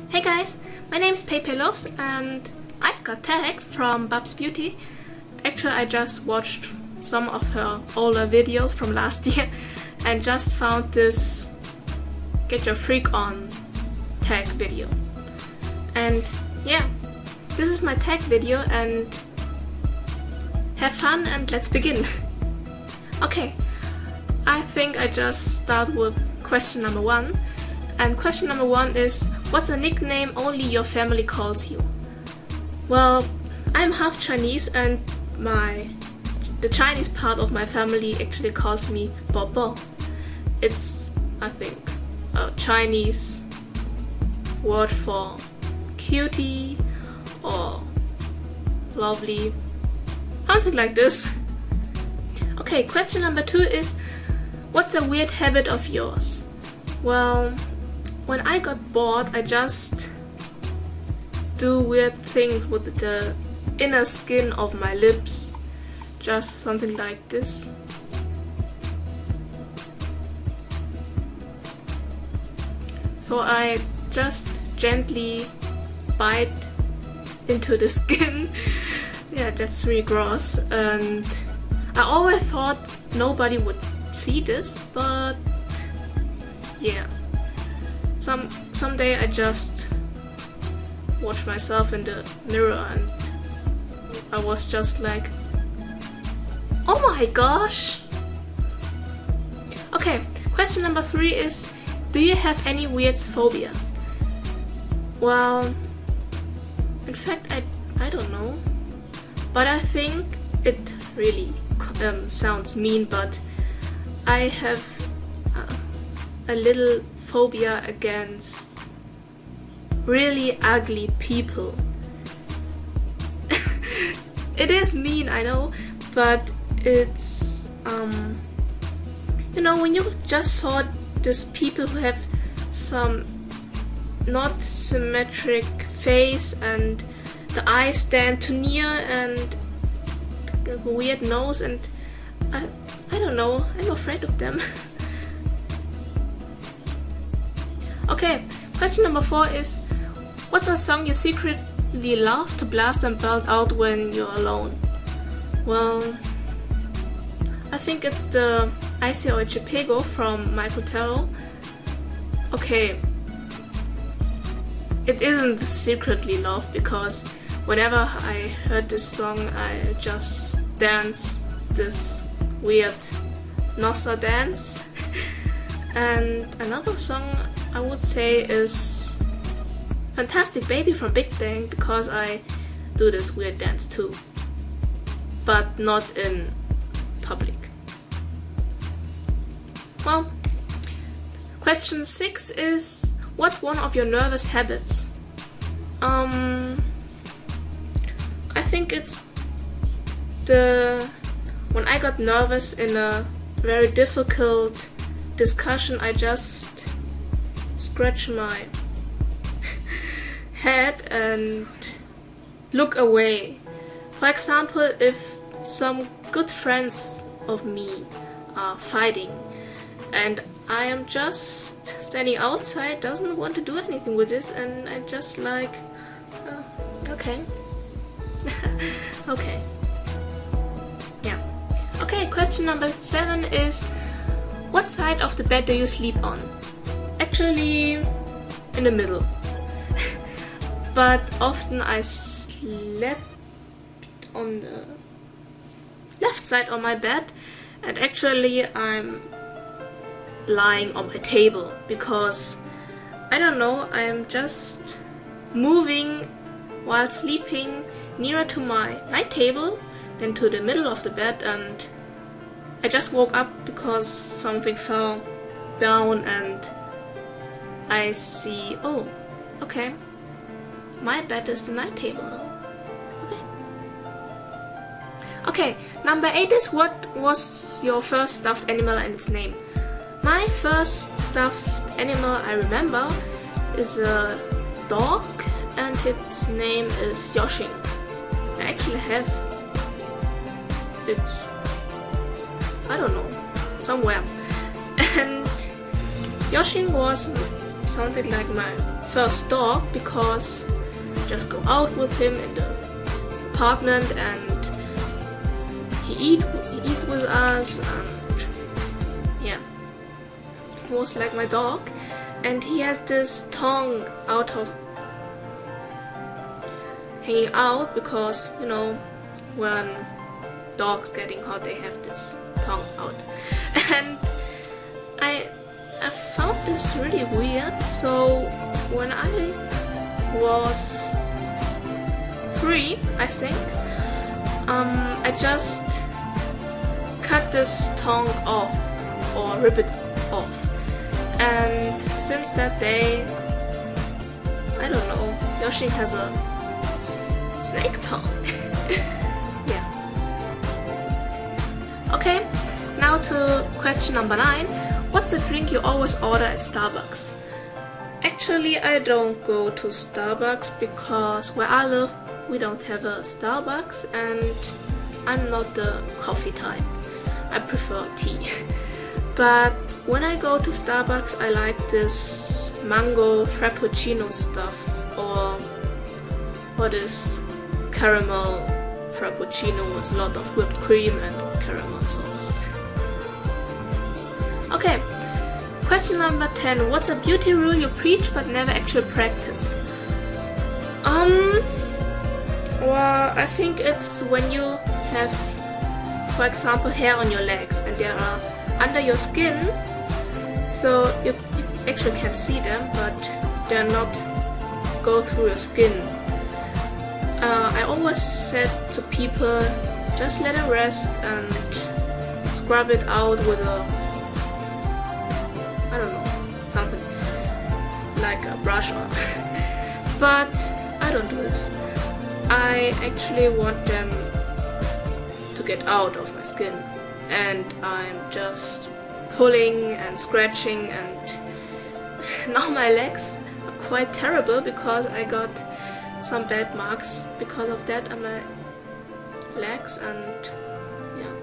Hey guys, my name is peipeiluvs and I've got tagged from Bubz Beauty. Actually, I just watched some of her older videos from last year and just found this Get Your Freak On tag video. And yeah, this is my tag video and have fun and let's begin. Okay, I think I just start with question number 1. And question number 1 is, what's a nickname only your family calls you? Well, I'm half Chinese and the Chinese part of my family actually calls me Bubz. It's, I think, a Chinese word for cutie or lovely, something like this. Okay, question number 2 is, what's a weird habit of yours? Well, when I got bored, I just do weird things with the inner skin of my lips. Just something like this. So I just gently bite into the skin. Yeah, that's really gross. And I always thought nobody would see this, but yeah. Someday I just watched myself in the mirror and I was just like, oh my gosh! Okay, question number 3 is, do you have any weird phobias? Well, in fact I don't know, but I think it really sounds mean, but I have a little phobia against really ugly people. It is mean, I know, but it's you know, when you just saw these people who have some not symmetric face and the eyes stand too near and a weird nose, and I don't know, I'm afraid of them. Okay, question number 4 is, what's a song you secretly love to blast and belt out when you're alone? Well, I think it's the I Say Oi Chipego from Michael Terrell. Okay, it isn't secretly love because whenever I heard this song I just dance this weird Nossa dance. And another song I would say is Fantastic Baby from Big Bang, because I do this weird dance too, but not in public. Well, question 6 is, what's one of your nervous habits? I think it's when I got nervous in a very difficult discussion, I just scratch my head and look away. For example, if some good friends of me are fighting and I am just standing outside, doesn't want to do anything with this, and I just like, oh, okay. Okay. Yeah. Okay, question number 7 is, what side of the bed do you sleep on? Actually, in the middle. But often I slept on the left side of my bed, and actually I'm lying on my table because I don't know, I'm just moving while sleeping nearer to my night table than to the middle of the bed, and I just woke up because something fell down and I see, oh, okay, my bed is the night table. Okay. Okay, number 8 is, what was your first stuffed animal and its name? My first stuffed animal I remember is a dog and its name is Yoshi. I actually have it, I don't know, somewhere. And Yoshi was something like my first dog, because I just go out with him in the apartment and he eats with us, and yeah, he was like my dog. And he has this tongue hanging out, because you know, when dogs getting hot they have this tongue out. And I found this really weird. So when I was 3, I think, I just cut this tongue off, or rip it off. And since that day, I don't know, Yoshi has a snake tongue. Yeah. Okay, now to question number 9. What's the drink you always order at Starbucks? Actually, I don't go to Starbucks because where I live we don't have a Starbucks, and I'm not the coffee type. I prefer tea. But when I go to Starbucks, I like this mango frappuccino stuff, or what is caramel frappuccino with a lot of whipped cream and caramel sauce. Okay, question number 10. What's a beauty rule you preach but never actually practice? Well, I think it's when you have, for example, hair on your legs and they are under your skin, so you actually can see them, but they're not go through your skin. I always said to people, just let it rest and scrub it out with a, I don't know, something like a brush on. But I don't do this. I actually want them to get out of my skin, and I'm just pulling and scratching, and now my legs are quite terrible because I got some bad marks because of that on my legs, and yeah,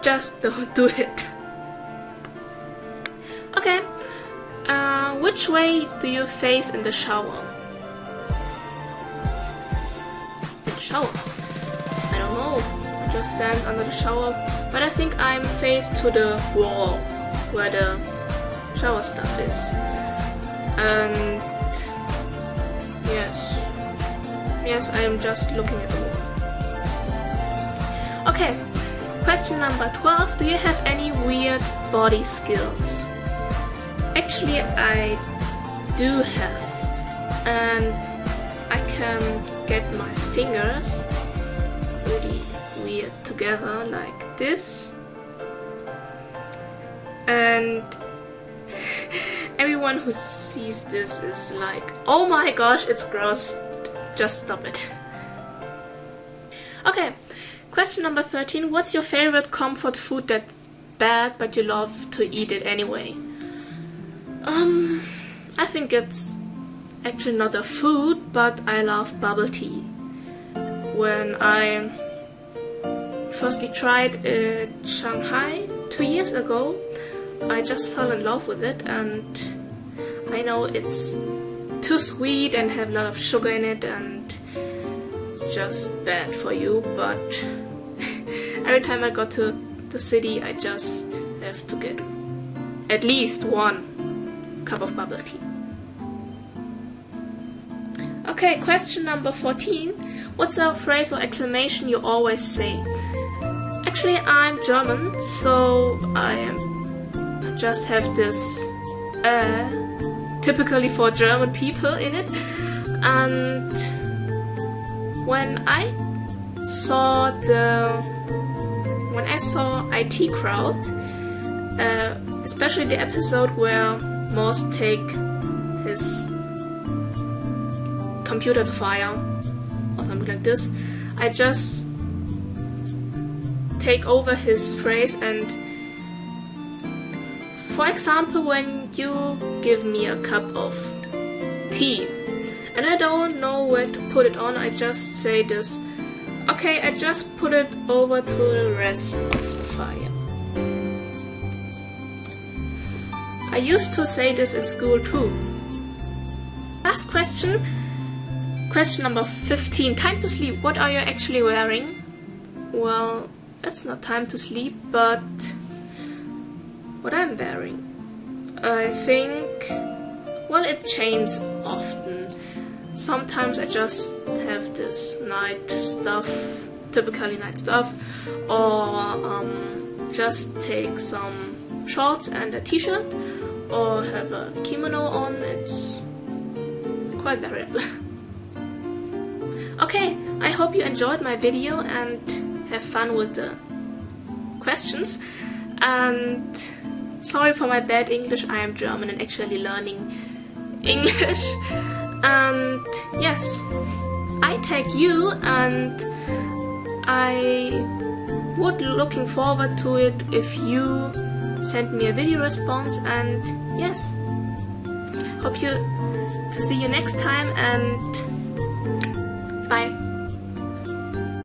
just don't do it. Okay, which way do you face in the shower? In the shower? I don't know. I just stand under the shower, but I think I'm faced to the wall where the shower stuff is. And yes, I am just looking at the wall. Okay, question number 12. Do you have any weird body skills? Actually, I do have, and I can get my fingers really weird together like this, and everyone who sees this is like, oh my gosh, it's gross, just stop it. Okay, question number 13. What's your favorite comfort food that's bad but you love to eat it anyway? I think it's actually not a food, but I love bubble tea. When I firstly tried it in Shanghai 2 years ago, I just fell in love with it, and I know it's too sweet and have a lot of sugar in it, and it's just bad for you, but every time I go to the city I just have to get at least 1 cup of bubble tea. Okay, question number 14. What's a phrase or exclamation you always say? Actually, I'm German, so I just have this typically for German people in it. And when I saw IT Crowd, especially the episode where Morse take his computer to fire or something like this, I just take over his phrase, and for example, when you give me a cup of tea and I don't know where to put it on, I just say this, okay, I just put it over to the rest of the fire. I used to say this in school too. Last question. Question number 15. Time to sleep. What are you actually wearing? Well, it's not time to sleep, but what I'm wearing, I think, well, it changes often. Sometimes I just have this night stuff, typically night stuff, or just take some shorts and a t-shirt, or have a kimono on. It's quite variable. Okay, I hope you enjoyed my video and have fun with the questions. And sorry for my bad English, I am German and actually learning English. And yes, I tag you, and I would looking forward to it if you send me a video response. And yes, hope to see you next time, and